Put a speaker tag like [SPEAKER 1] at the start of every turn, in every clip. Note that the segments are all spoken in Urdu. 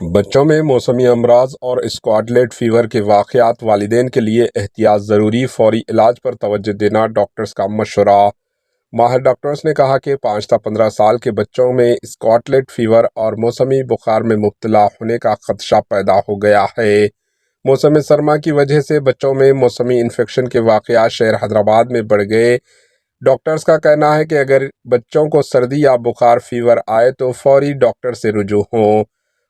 [SPEAKER 1] بچوں میں موسمی امراض اور اسکارلیٹ فیور کے واقعات والدین کے لیے احتیاط ضروری، فوری علاج پر توجہ دینا ڈاکٹرز کا مشورہ۔ ماہر ڈاکٹرز نے کہا کہ 5 تا 15 سال کے بچوں میں اسکارلیٹ فیور اور موسمی بخار میں مبتلا ہونے کا خدشہ پیدا ہو گیا ہے۔ موسم سرما کی وجہ سے بچوں میں موسمی انفیکشن کے واقعات شہر حیدرآباد میں بڑھ گئے۔ ڈاکٹرز کا کہنا ہے کہ اگر بچوں کو سردی یا بخار فیور آئے تو فوری ڈاکٹر سے رجوع ہوں۔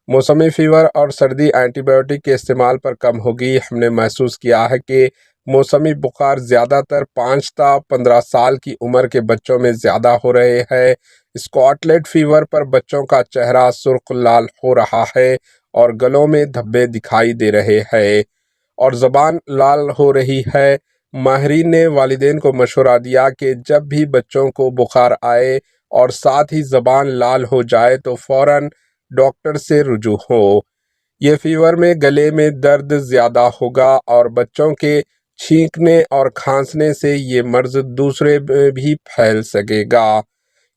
[SPEAKER 1] موسمی فیور اور سردی اینٹی بائیوٹک کے استعمال پر کم ہوگی۔ ہم نے محسوس کیا ہے کہ موسمی بخار زیادہ تر 5 تا 15 سال کی عمر کے بچوں میں زیادہ ہو رہے ہیں۔ اسکارلیٹ فیور پر بچوں کا چہرہ سرخ لال ہو رہا ہے اور گلوں میں دھبے دکھائی دے رہے ہیں اور زبان لال ہو رہی ہے۔ ماہرین نے والدین کو مشورہ دیا کہ جب بھی بچوں کو بخار آئے اور ساتھ ہی زبان لال ہو جائے تو فوراً ڈاکٹر سے رجوع ہو۔ یہ فیور میں گلے میں درد زیادہ ہوگا اور بچوں کے چھینکنے اور کھانسنے سے یہ مرض دوسرے میں بھی پھیل سکے گا۔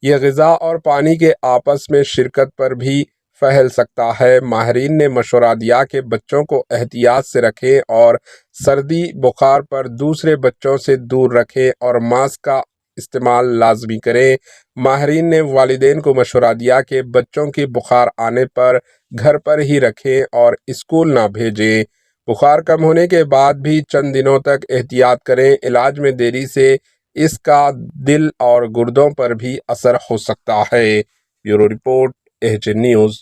[SPEAKER 1] یہ غذا اور پانی کے آپس میں شرکت پر بھی پھیل سکتا ہے۔ ماہرین نے مشورہ دیا کہ بچوں کو احتیاط سے رکھیں اور سردی بخار پر دوسرے بچوں سے دور رکھیں اور ماسک کا استعمال لازمی کریں۔ ماہرین نے والدین کو مشورہ دیا کہ بچوں کی بخار آنے پر گھر پر ہی رکھیں اور اسکول نہ بھیجیں۔ بخار کم ہونے کے بعد بھی چند دنوں تک احتیاط کریں۔ علاج میں دیری سے اس کا دل اور گردوں پر بھی اثر ہو سکتا ہے۔ Bureau report, H N news.